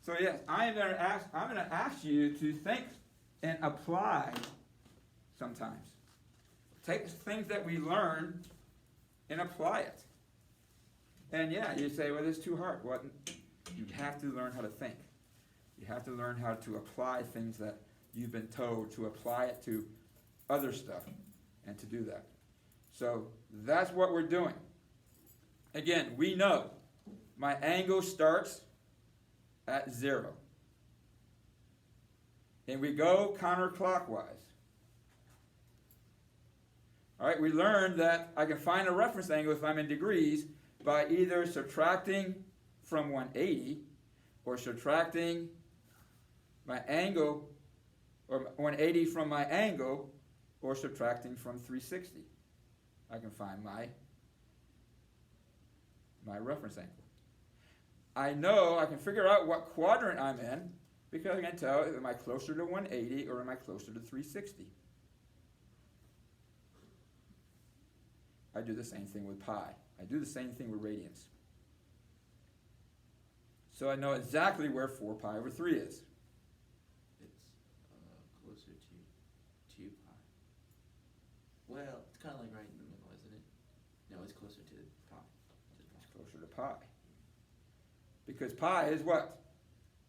So yes, I'm going to ask you to think and apply sometimes. Take things that we learn and apply it. And yeah, you say, well, it's too hard. Well, you have to learn how to think. You have to learn how to apply things that you've been told, to apply it to other stuff, and to do that. So that's what we're doing. Again, we know my angle starts at 0. And we go counterclockwise. All right, we learned that I can find a reference angle if I'm in degrees by either subtracting from 180 or subtracting my angle, or 180 from my angle, or subtracting from 360. I can find my reference angle. I know I can figure out what quadrant I'm in because I can tell, am I closer to 180 or am I closer to 360? I do the same thing with pi. I do the same thing with radians. So I know exactly where 4 pi over 3 is. It's closer to 2 pi. Well, it's kind of like right in the middle, isn't it? No, it's closer to pi. It's closer to pi. Because pi is what?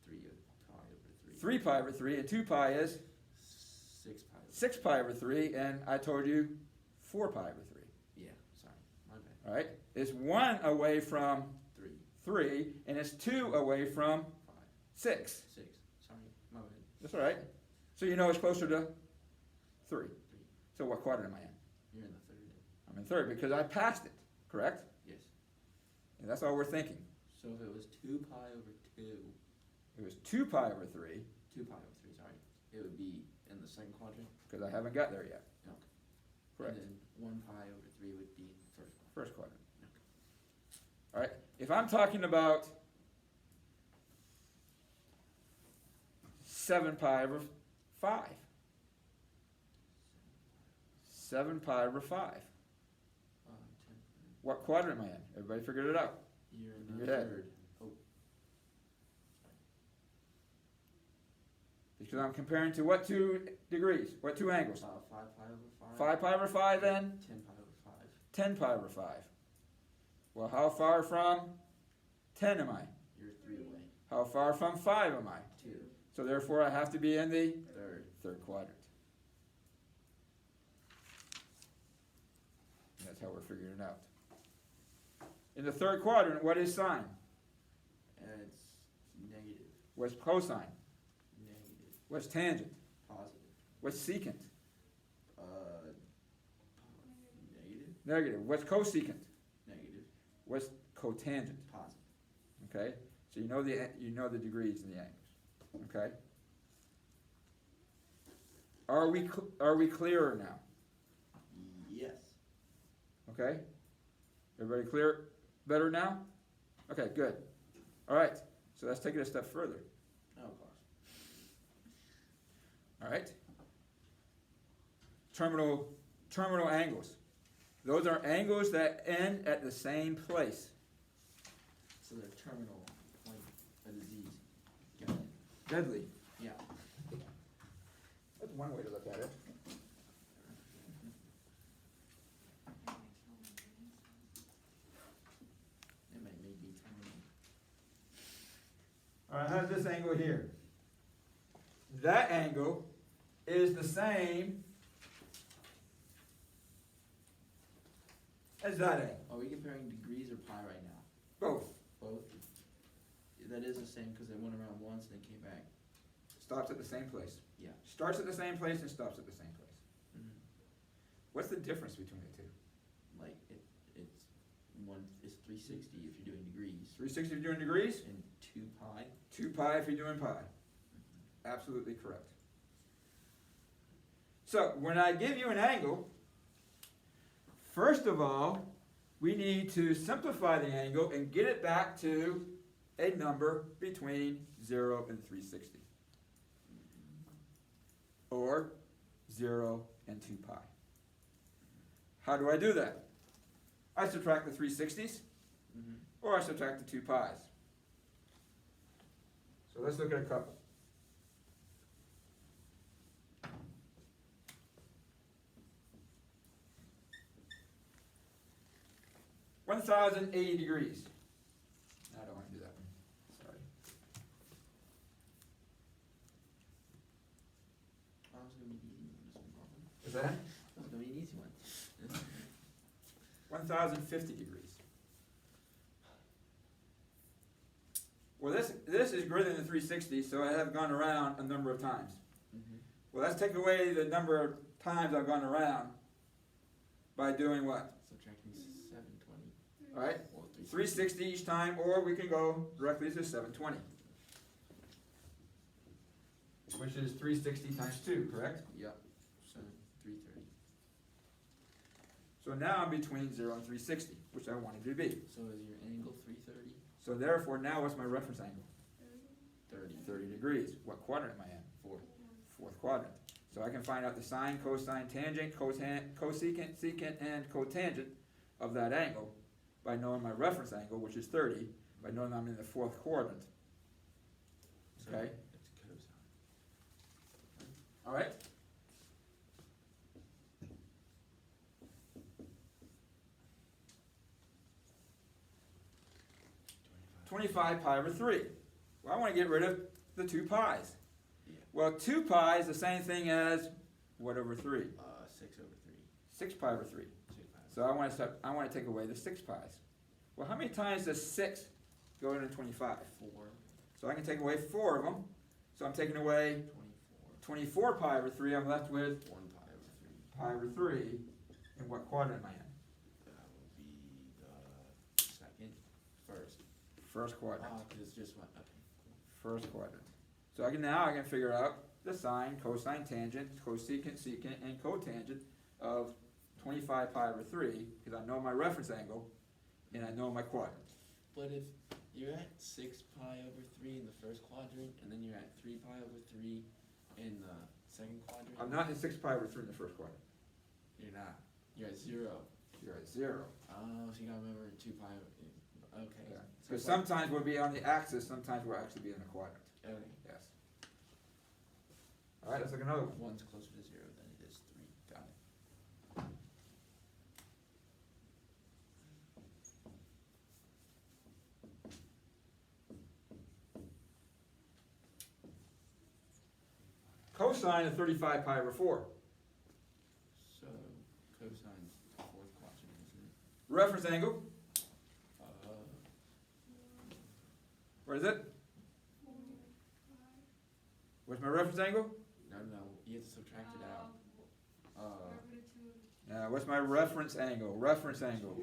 3 pi over 3. 3 pi over 3, and 2 pi is? 6 pi over 6 pi over 3, and I told you 4 pi over 3. Yeah, sorry, my bad. All right? It's 1 away from 3, and it's 2 away from 5. 6. 6, sorry, my bad. That's all right. So you know it's closer to 3. 3. So what quadrant am I in? You're in the third. I'm in third because I passed it, correct? Yes. And that's all we're thinking. So if it was 2 pi over 2, It was 2 pi over 3, 2 pi over 3, sorry, it would be in the second quadrant? because I haven't got there yet. Okay. Correct. And then 1 pi over 3 would be in the first quadrant. First quadrant. Okay. All right. If I'm talking about 7 pi over 5. 7 pi over 5. 10. What quadrant am I in? Everybody figured it out. You're In in the your head. third. Oh, Because I'm comparing to what 2 degrees? What 2 angles? 5 pi over 5. 5 pi over 5 then? 10 pi over 5. 10 pi over 5. Well, how far from 10 am I? You're 3 away. How far from 5 am I? 2. So therefore I have to be in the Third. quadrant. And that's how we're figuring it out. In the third quadrant, what is sine? It's negative. What's cosine? Negative. What's tangent? Positive. What's secant? Negative. Negative. What's cosecant? Negative. What's cotangent? Positive. Okay? So you know the degrees and the angles. Okay? Are we clearer now? Yes. Okay? Everybody clear? Better now? Okay, good. All right. So let's take it a step further. Oh, of course. All right? Terminal angles. Those are angles that end at the same place. So they're terminal, like a disease. Got it. Deadly. Yeah. That's one way to look at it. It may be terminal. All right, how's this angle here? That angle is the same as that angle. Are we comparing degrees or pi right now? Both. Both? That is the same because they went around once and then came back. Stops at the same place. Yeah. Starts at the same place and stops at the same place. Mm-hmm. What's the difference between the two? Like it's 360 if you're doing degrees. 360 if you're doing degrees, And 2 pi. 2 pi if you're doing pi. Absolutely correct. So when I give you an angle, first of all, we need to simplify the angle and get it back to a number between 0 and 360. Or 0 and 2 pi. How do I do that? I subtract the 360s, Mm-hmm. or I subtract the 2 pi's. So let's look at a couple. $1,080. I don't want to do that one. Sorry. Oh, it's gonna be an easy one, this one, Robin. Is that? It's gonna be an easy one. 1,050 degrees. Well, this is greater than 360, so I have gone around a number of times. Mm-hmm. Well, let's take away the number of times I've gone around by doing what? Subtracting 720. All right, Well, 360 each time, or we can go directly to 720, which is 360 times 2, correct? Yep. So 330. So now I'm between 0 and 360, which I wanted to be. So is your angle 330? So therefore, now what's my reference angle? 30. 30 degrees. What quadrant am I in? Fourth. Fourth quadrant. So I can find out the sine, cosine, tangent, cosecant, secant, and cotangent of that angle by knowing my reference angle, which is 30, by knowing I'm in the fourth quadrant. So Okay? it's cosine. All right? $25 pi over 3. Well, I want to get rid of the 2 pi's. Yeah. Well, 2 pi is the same thing as what over 3? 6 over 3. 6 pi over 3. 6 pi. So I want to take away the 6 pi's. Well, how many times does 6 go into 25? 4. So I can take away 4 of them. So I'm taking away 24. 24 pi over 3. I'm left with 1 pi over 3. pi over 3. And what quadrant am I in? That will be the second. First. First quadrant. Because it's just one. Okay. First quadrant. So I can figure out the sine, cosine, tangent, cosecant, secant, and cotangent of 25 pi over 3, because I know my reference angle and I know my quadrant. But if you're at 6 pi over 3 in the first quadrant, and then you're at 3 pi over 3 in the second quadrant. I'm not in 6 pi over 3 in the first quadrant. You're not. You're at 0. You're at 0. Oh, so you gotta remember 2 pi. Okay. Yeah. So Because it's like- sometimes we'll be on the axis, sometimes we'll actually be in the quadrant. Okay. Yes. All right, let's look at another one. One's closer to 0 than it is 3. Got it. Cosine of 35 pi over 4. So cosine's the fourth quadrant, isn't it? Reference angle, Uh, what is it? What's my reference angle? no, you have to subtract it out. What's my reference angle? Reference angle.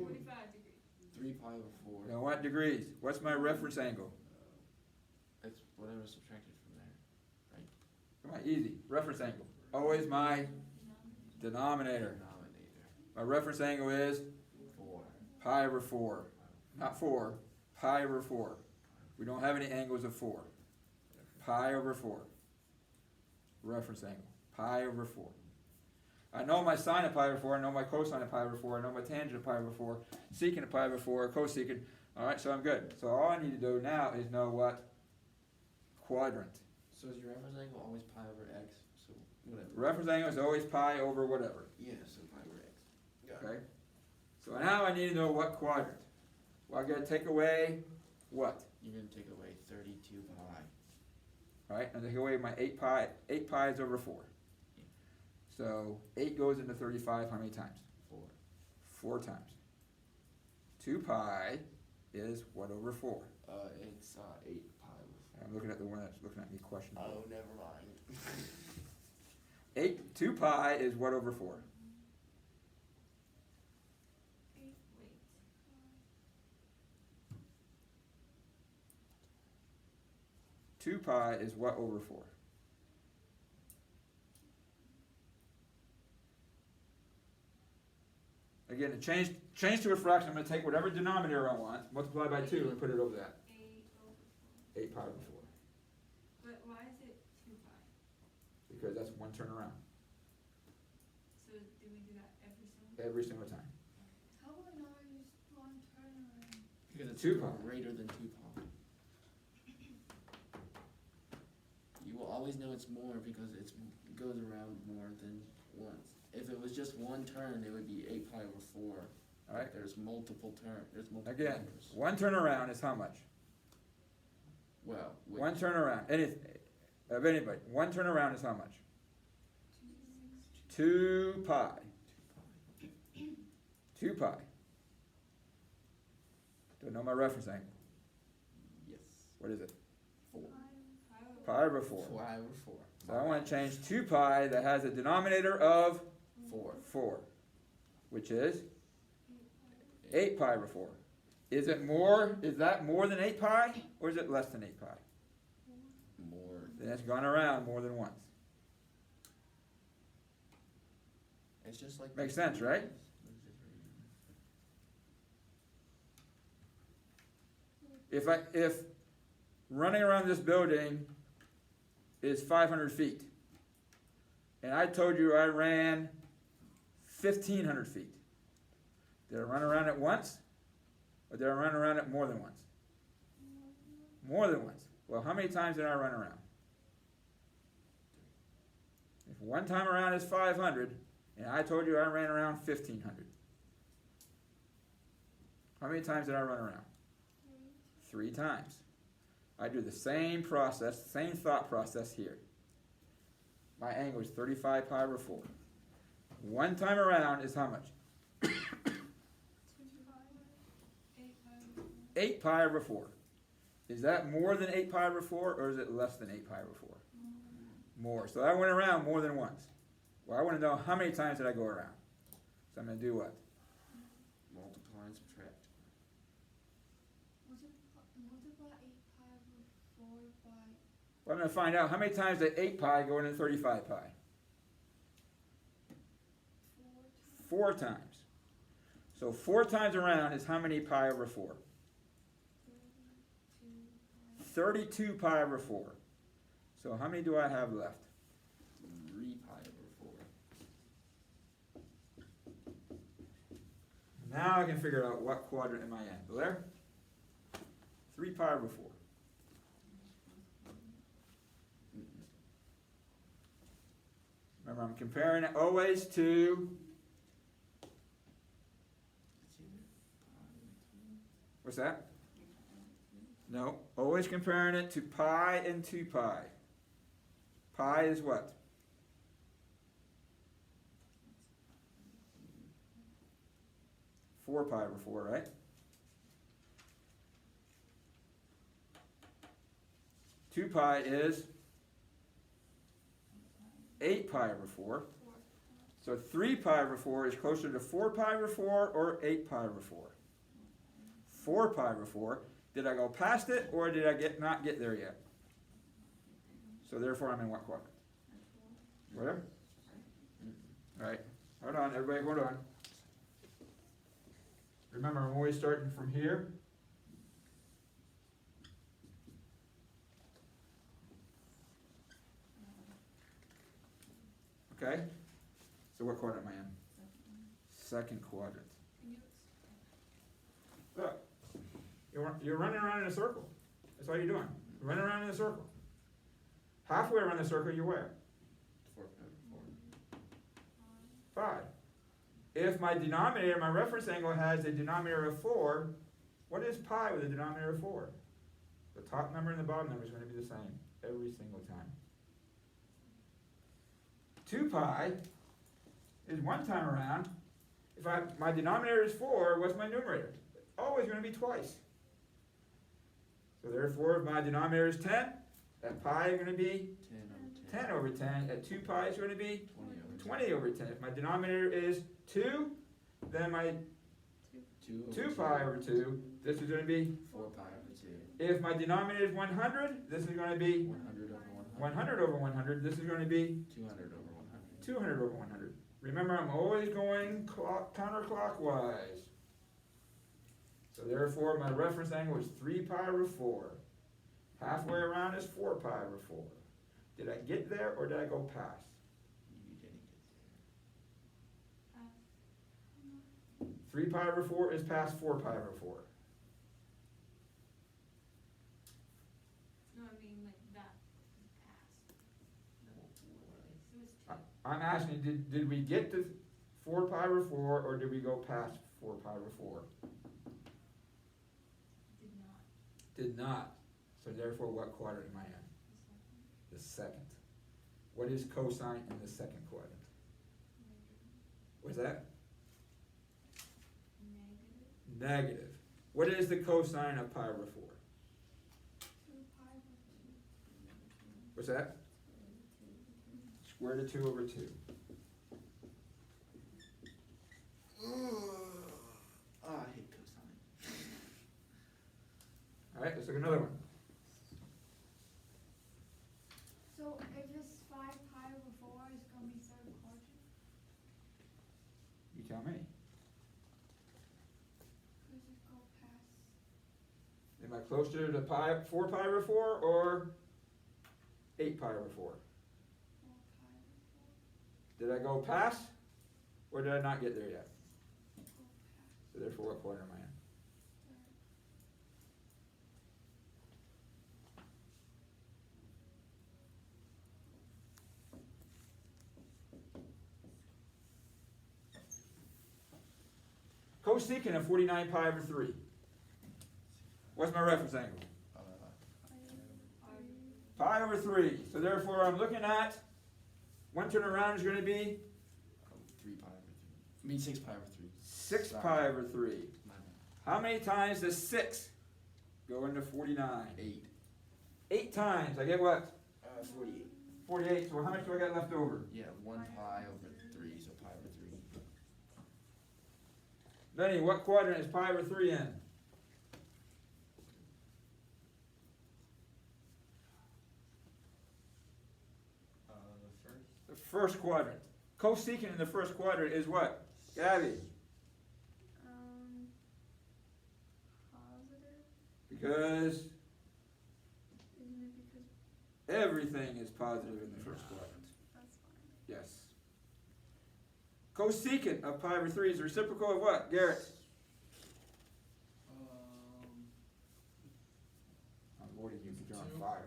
3 pi over 4. Now what degrees? What's my reference angle? It's whatever subtracted from there. Come on, easy. Reference angle. Always my denominator. Denominator. My reference angle is 4. pi over 4. Not 4. Pi over 4. We don't have any angles of 4. Pi over 4. Reference angle. Pi over 4. I know my sine of pi over 4. I know my cosine of pi over 4. I know my tangent of pi over 4. Secant of pi over 4. Cosecant. Alright, so I'm good. So all I need to do now is know what quadrant. So is your reference angle always pi over x? So whatever. Reference angle is always pi over whatever. Yeah, so pi over x. Got Okay? So now I need to know what quadrant. Well, I gotta take away what? You're going to take away 32 pi. Alright, and take away my 8 pi. 8 pi is over 4. So 8 goes into 35 how many times? 4. 4 times. 2 pi is what over 4? It's 8 pi over 4. I'm looking at the one that's looking at me questioning. Oh, never mind. 2 pi is what over 4? 2 pi is what over 4? Again, to change to a fraction, I'm going to take whatever denominator I want, multiply by 2, and put it over that. 8 pi over 4. But why is it 2 pi? Because that's one turnaround. So do we do that every Every single time. How would I use one turnaround? Because it's 2 pi. greater than 2 pi. always know it's more because it goes around more than once. If it was just one turn, it would be 8 pi over 4. All right. There's multiple multiple Again, numbers. one turnaround is how much? Well, One turnaround, of anybody, one turnaround is how much? 2 pi. 2 pi. Don't know my reference angle. Yes. What is it? 4. Pi over 4. 5 over 4. So I want to change 2 pi that has a denominator of 4. 4, which is 8 pi over 4. Is that more than 8 pi, or is it less than 8 pi? More. Then it's gone around more than once. It's just like. Makes sense, right? If running around this building is 500 feet, and I told you I ran 1,500 feet, did I run around it once, or did I run around it more than once? More than once. Well, how many times did I run around? If one time around is 500, and I told you I ran around 1,500, how many times did I run around? 3 times. I do the same process, same thought process here. My angle is 35 pi over 4. One time around is how much? 8 pi over 4. Is that more than 8 pi over 4, or is it less than 8 pi over 4? More. So I went around more than once. Well, I want to know how many times did I go around. So I'm going to do what? Multiply and subtract. Multiply 8 pi over 4 by Well, I'm going to find out how many times did 8 pi go into 35 pi. 4 times. So 4 times around is how many pi over 4? 32 pi over 4. So how many do I have left? 3 pi over 4. Now I can figure out what quadrant am I in. Blair? 3 pi over 4. Remember, I'm comparing it always to, what's that? No, always comparing it to pi and 2 pi. Pi is what? Four pi over 4, right? Two pi is 8 pi over 4. So 3 pi over 4 is closer to 4 pi over 4 or 8 pi over 4. 4 pi over 4. Did I go past it, or did I not get there yet? So therefore I'm in what quadrant? Whatever? Alright, hold on, everybody hold on. Remember, I'm always starting from here. Okay? So what quadrant am I in? Second quadrant. Look, you're running around in a circle. That's all you're doing. You're running around in a circle. Halfway around the circle, you're where? 4 pi over 5. If my denominator, my reference angle has a denominator of 4, what is pi with a denominator of 4? The top number and the bottom number is going to be the same every single time. 2 pi is one time around. If my denominator is 4, what's my numerator? Always going to be twice. So therefore, if my denominator is 10, that pi is going to be 10 over 10. At 2 pi is going to be 20 over 10. If my denominator is 2, then my 2 pi over 2, this is going to be 4 pi over 2. If my denominator is 100, this is going to be 100 100 over 100. over 100. This is going to be 200 over 100. 200 over 100. Remember, I'm always going counterclockwise. So therefore, my reference angle is 3 pi over 4. Halfway around is 4 pi over 4. Did I get there, or did I go past? You didn't get 3 pi over 4 is past 4 pi over 4. No, I mean like that is past. I'm asking, did we get to 4 pi over 4, or did we go past 4 pi over 4? Did not. Did not. So therefore, what quadrant am I in? The second. The second. What is cosine in the second quadrant? Negative. What's that? Negative. Negative. What is the cosine of pi over 4? 2 pi over 2. What's that? Square root of 2 over 2. Oh, I hate cosine. Alright, let's look at another one. So if it's 5 pi over 4, it's gonna be third quadrant? You tell me. Could it go past Am I closer to 4 pi over 4 or 8 pi over 4? 4 pi over 4? Did I go past or did I not get there yet? Go past So therefore, what quadrant am I in? third. Cosecant of 49 pi over 3. What's my reference angle? Pi over 3. So therefore, I'm looking at, one turn around is going to be 3 pi over 3. I mean 6 pi over 3. 6 Sorry. pi over 3. My bad. How many times does 6 go into 49? 8. 8 times. I get what? 48. 48. So how much do I got left over? Yeah, 1 pi over 3, so pi over 3. Benny, what quadrant is pi over 3 in? The first. The first quadrant. Cosecant in the first quadrant is what? Gabby? Positive? Because Isn't it because everything is positive in the first quadrant. that's fine? Yes. Cosecant of pi over 3 is the reciprocal of what, Garrett? I'm avoiding you because you're on fire.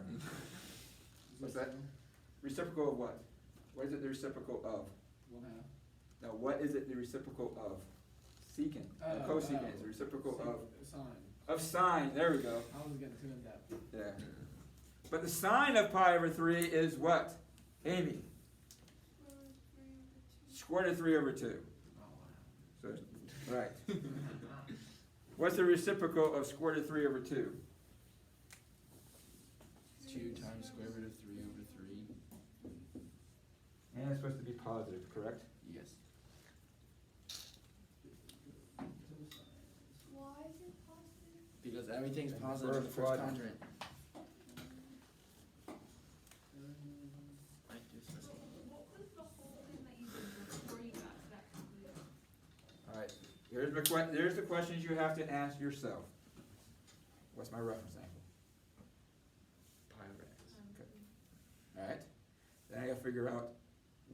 What's that? Reciprocal of what? What is it the reciprocal of? 1/2. Now, what is it the reciprocal of? Secant. Cosecant is the reciprocal Sine. of sine. There we go. I was getting too in depth. Yeah. But the sine of pi over 3 is what? Amy? Square root of 3 over 2. Oh, So, right. What's the reciprocal of square root of 3 over 2? 2 times square root of 3 over 3. And it's supposed to be positive, correct? Yes. Why is it positive? Because everything's And positive in the first first quadrant. quadrant. I just What was the whole thing that you did before you got to that conclusion? Alright, here's the questions you have to ask yourself. What's my reference angle? pi over x. Alright? Then I gotta figure out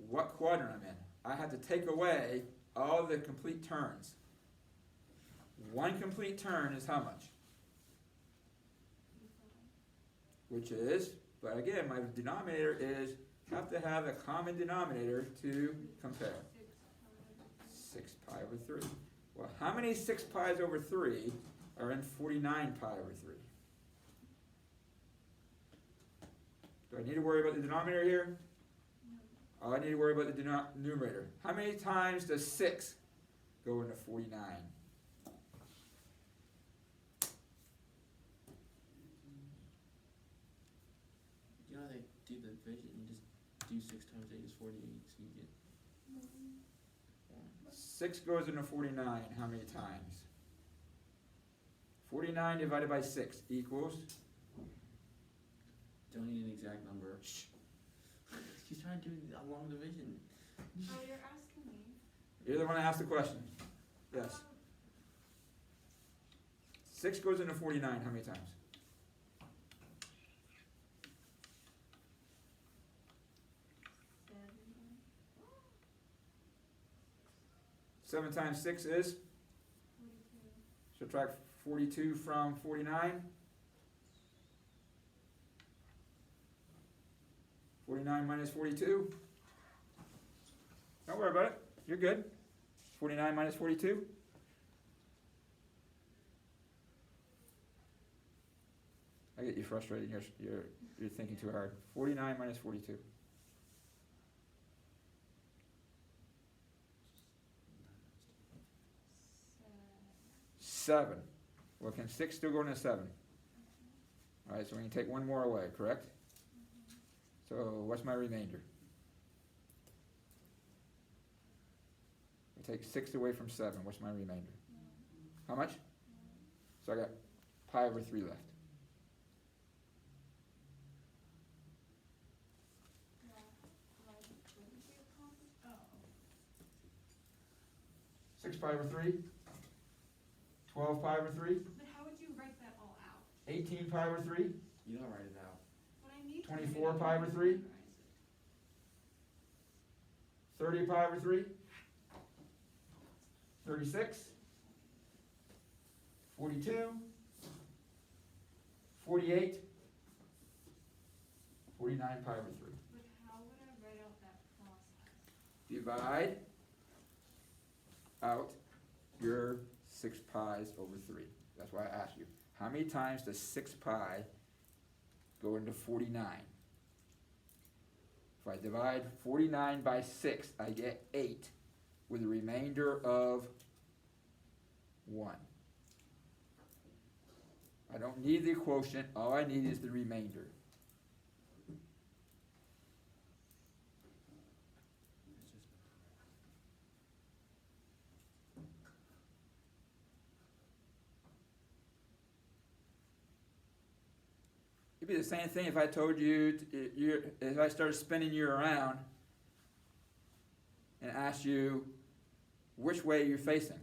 what quadrant I'm in. I have to take away all the complete turns. One complete turn is how much? Which is, but again, my denominator is, have to have a common denominator to compare. 6 pi over 3. Well, how many 6 pi's over 3 are in 49 pi over 3? Do I need to worry about the denominator here? Oh, I need to worry about the numerator. How many times does 6 go into 49? You know how they do the division? You just do 6 times 8 is 48, so you get 1. 6 goes into 49 how many times? 49 divided by 6 equals? Don't need an exact number. Shh. She's trying to do a long division. Oh, you're asking me? You're the one that asked the question. Yes. 6 goes into 49 how many times? 7 times 6 is? 42. Subtract 42 from 49. 49 minus 42. Don't worry about it. You're good. 49 minus 42. I get you frustrated. You're thinking too hard. 49 minus 42. 7. Well, can 6 still go into 7? All right, so we can take one more away, correct? So what's my remainder? We take 6 away from 7. What's my remainder? How much? So I got pi over 3 left. Six pi over 3. 12 pi over 3. But how would you write that all out? 18 pi over 3. You don't write it out. What I need 24 pi over 3. 30 pi over 3. 36. 42. 48. 49 pi over 3. But how would I write out that process? Divide out your 6 pi's over 3. That's why I asked you. How many times does 6 pi go into 49? If I divide 49 by 6, I get 8 with a remainder of 1. I don't need the quotient. All I need is the remainder. It'd be the same thing if I told you, if I started spinning you around and asked you which way you're facing.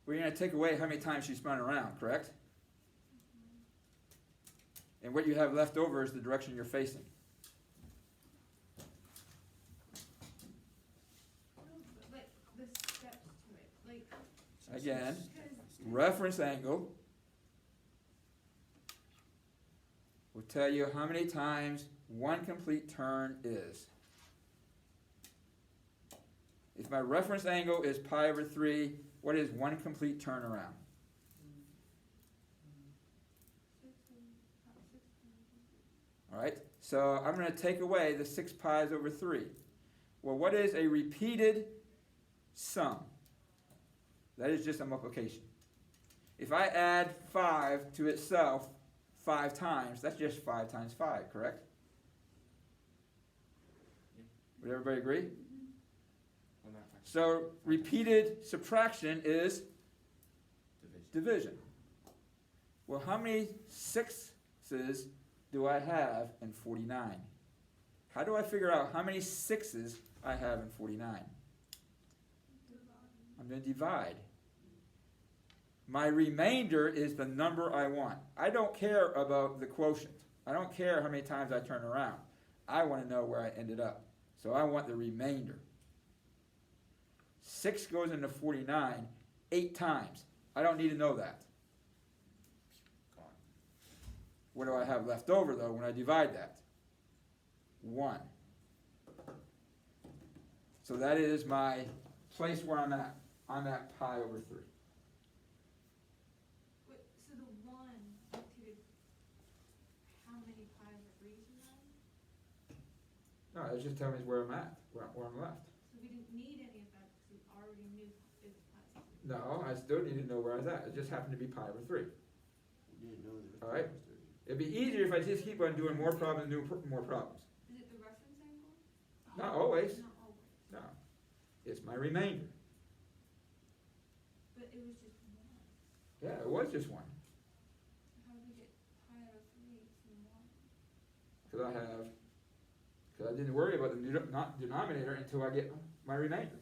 We're going to take away how many times you spun around, correct? And what you have left over is the direction you're facing. Like the steps to it. Like Again, because reference angle will tell you how many times one complete turn is. If my reference angle is pi over 3, what is one complete turnaround? All right, so I'm going to take away the 6 pi's over 3. Well, what is a repeated sum? That is just a multiplication. If I add 5 to itself 5 times, that's just 5 times 5, correct? Would everybody agree? So repeated subtraction is division. Well, how many 6's do I have in 49? How do I figure out how many 6's I have in 49? I'm going to divide. My remainder is the number I want. I don't care about the quotient. I don't care how many times I turn around. I want to know where I ended up. So I want the remainder. 6 goes into 49 8 times. I don't need to know that. What do I have left over, though, when I divide that? 1. So that is my place where I'm at. I'm at pi over 3. so the 1 dictated how many pi over 3's you had? No, it just tells me where I'm at, where I'm left. So we didn't need any of that because we already knew it was pi over 3. No, I still need to know where I was at. It just happened to be pi over 3. You didn't know that. All right. It'd be easier if I just keep on doing more problems, more problems. Is it the reference angle? Not always. Not always. No, it's my remainder. But it was just 1. Yeah, it was just 1. How did we get pi over 3 from 1? Because I didn't worry about the denominator until I get my remainder.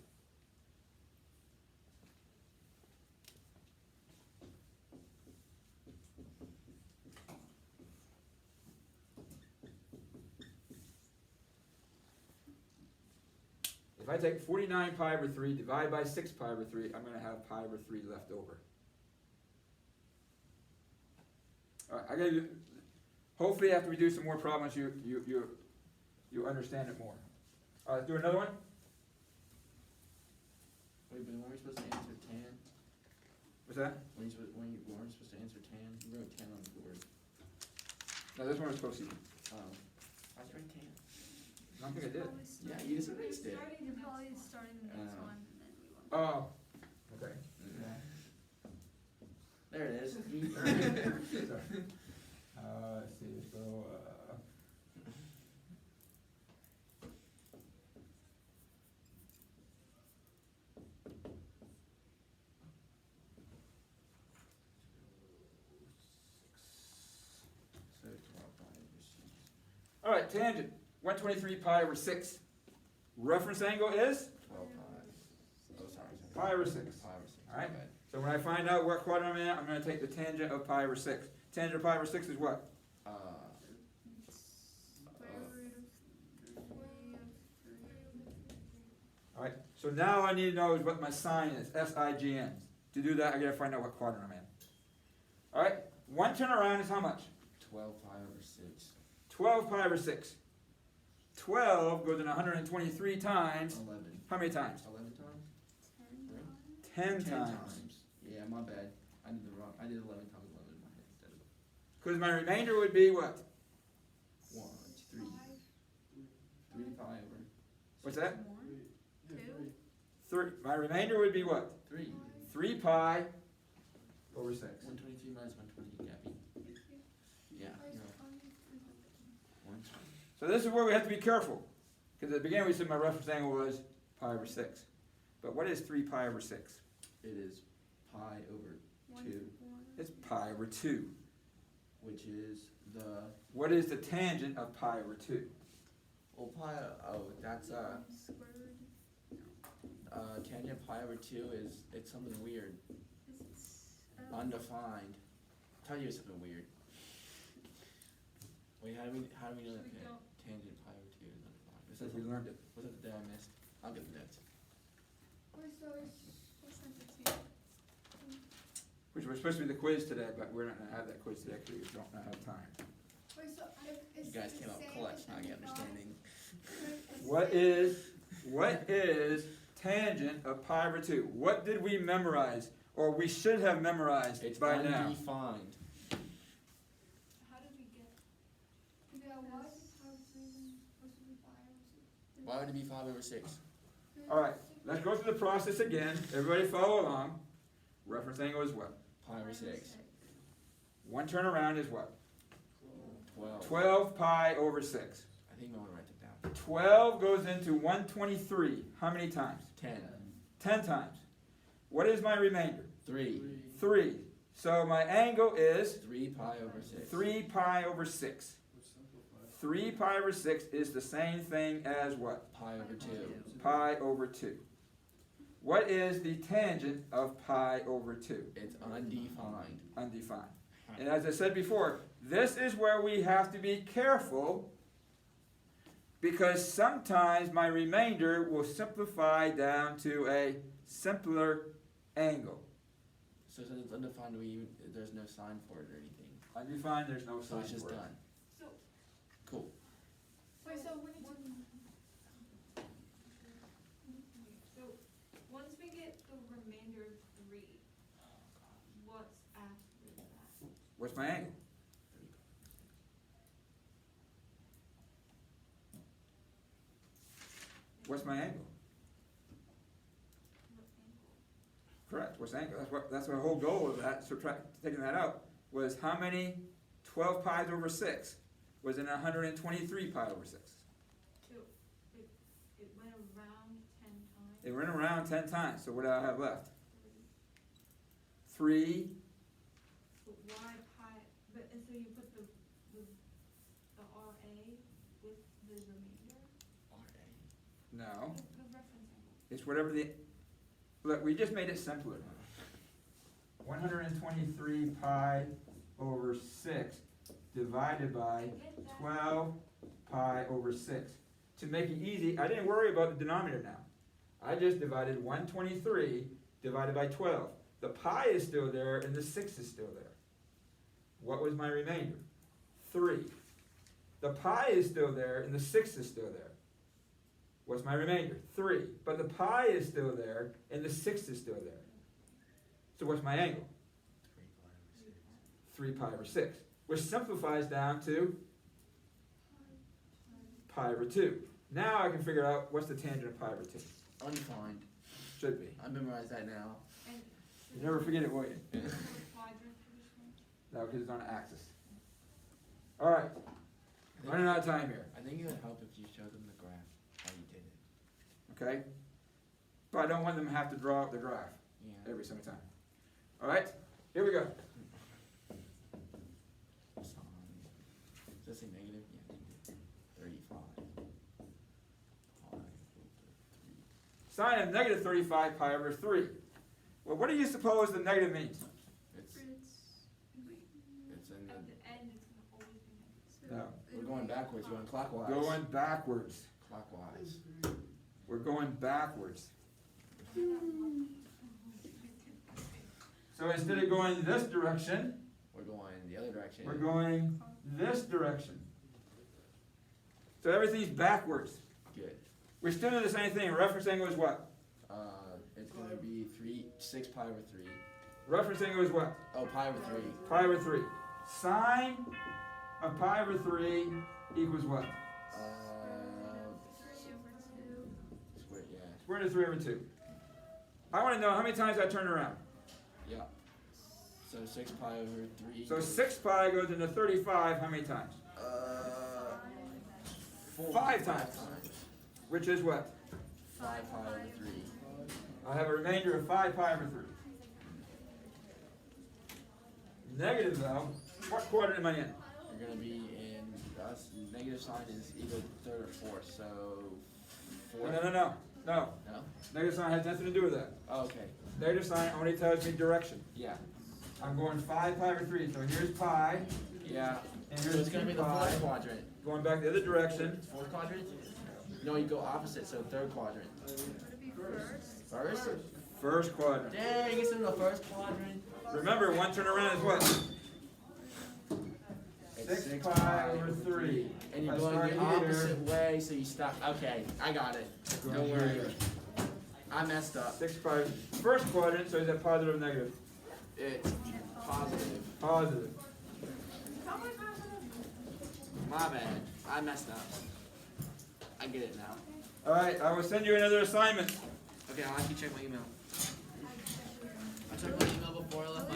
If I take 49 pi over 3, divide by 6 pi over 3, I'm going to have pi over 3 left over. All right, I got to. Hopefully, after we do some more problems, you understand it more. All right, let's do another one. Wait, but weren't we supposed to answer tan? What's that? Weren't we supposed to answer tan? You wrote tan on the board. No, this one was supposed to be. Why'd you write tan? I don't think I did. Yeah, you just erased it. You're probably starting the next one, and then we won't. Oh, okay. There it is. Let's see, so, So 12 pi over 6. all right, tangent, 123 pi over 6. Reference angle is 12 pi. Oh, sorry. pi over 6. Pi over 6. All right. my bad. So when I find out what quadrant I'm in, I'm going to take the tangent of pi over 6. Tangent of pi over 6 is what? Square root of 3 of 3. All right, so now I need to know is what my sign is, S-I-G-N. To do that, I got to find out what quadrant I'm in. All right, one turnaround is how much? 12 pi over 6. 12 pi over 6. 12 goes in 123 times. 11. How many times? 11 times? 10 10 times. Yeah, my bad. I did 11 times 11 in my head instead of Because my remainder would be what? 1, 3. 3 pi over. What's that? 1, 2, My remainder would be what? 3. 3 pi over 6. 123 minus 120, Gabby. Yeah, you're right. 120. So this is where we have to be careful. Because at the beginning we said my reference angle was pi over 6. But what is 3 pi over 6? It is pi over 1, 2, It's pi over 2. which is the, What is the tangent of pi over 2? well, pi, oh, that's, square root. tangent pi over 2 is, it's something weird, undefined. Tell you something weird. Wait, how do we know that We don't. tangent pi over 2 is undefined? It says we learned it. Was that the day I missed? I'll get the notes. Which was supposed to be the quiz today, but we're not going to have that quiz today because we don't have time. You guys came out clutch, now you understanding. What is tangent of pi over 2? What did we memorize, or we should have memorized It's by now? undefined. How did we get? Why would it be 5 over 6? All right, let's go through the process again. Everybody follow along. Reference angle is what? Pi over 6. One turnaround is what? 12. 12 pi over 6. I think I want to write that down. 12 goes into 123. How many times? 10. 10 times. What is my remainder? 3. 3. So my angle is 3 pi over 6. 3 pi over 6. 3 pi over 6 is the same thing as what? Pi over 2. Pi over 2. What is the tangent of pi over 2? It's undefined. Undefined. And as I said before, this is where we have to be careful because sometimes my remainder will simplify down to a simpler angle. So since it's undefined, there's no sign for it or anything. Undefined, there's no So sign it's just for it. done. So, Cool. wait, so we need so, once we get the remainder of 3, what's after that? What's my angle? What's my angle? What angle? Correct. What's the angle? That's the whole goal of that. Taking that out was how many 12 pi's over 6 was in 123 pi over 6. So, it went around 10 times? It went around 10 times. So what do I have left? 3. 3. But why pi, but, and so you put the RA with the remainder? No. The reference angle. It's whatever the. Look, we just made it simpler. 123 pi over 6 divided by 12 pi over 6. To make it easy, I didn't worry about the denominator now. I just divided 123 divided by 12. The pi is still there and the 6 is still there. What was my remainder? 3. The pi is still there and the 6 is still there. What's my remainder? 3. But the pi is still there, and the 6 is still there. So what's my angle? 3 pi over 6. Which simplifies down to pi over 2. Now I can figure out what's the tangent of pi over 2. Undefined. Should be. I memorized that now. And You never forget it, will you? the quadrant for this one? No, because it's on an axis. Alright, running out of time here, I think it would help if you showed them the graph, how you did it. okay? But I don't want them to have to draw out the graph Yeah. every single time. Alright, here we go. Does that say negative? Yeah, negative 35. Pi over 3. Sine of negative 35 pi over 3. Well, what do you suppose the negative means? It's Wait. in At the, the end, it's gonna always be negative. So No. we're going backwards, you're going clockwise. Going backwards. Clockwise. We're going backwards. So instead of going this direction, We're going the other direction. we're going this direction. So everything's backwards. Good. We still do the same thing. Reference angle is what? It's gonna be 6 pi over 3. Reference angle is what? Oh, pi over 3. Pi over 3. Sine of pi over 3 equals what? 3 over 2. Square, yeah. Square root of 3 over 2. I want to know how many times I turn around. Yeah. So 6 pi over 3. So 6 pi goes into 35 how many times? 5 times. Which is what? 5 pi over 3. I have a remainder of 5 pi over 3. Negative though, what quadrant am I in? You're gonna be in, negative sign is either third or fourth, so No, fourth. no. No? Negative sign has nothing to do with that. Oh, okay. Negative sign only tells me direction. Yeah. I'm going 5 pi over 3. So here's pi, Yeah. and So here's it's gonna be 2 the pi. fourth quadrant. Going back the other direction. Fourth quadrant? No, you go opposite, so third quadrant. Would it be first? First? First quadrant. Dang, it's in the first quadrant. Remember, one turn around is what? It's 6 pi over 3. And you're I going the start here. opposite way, so you stop. Okay, I got it. Going Don't worry. here. I messed up. 6 pi. First quadrant, so is that positive or negative? It's positive. Positive. My bad. I messed up. I get it now. Alright, I will send you another assignment. Okay, I'll have to check my email. I checked my email before I left.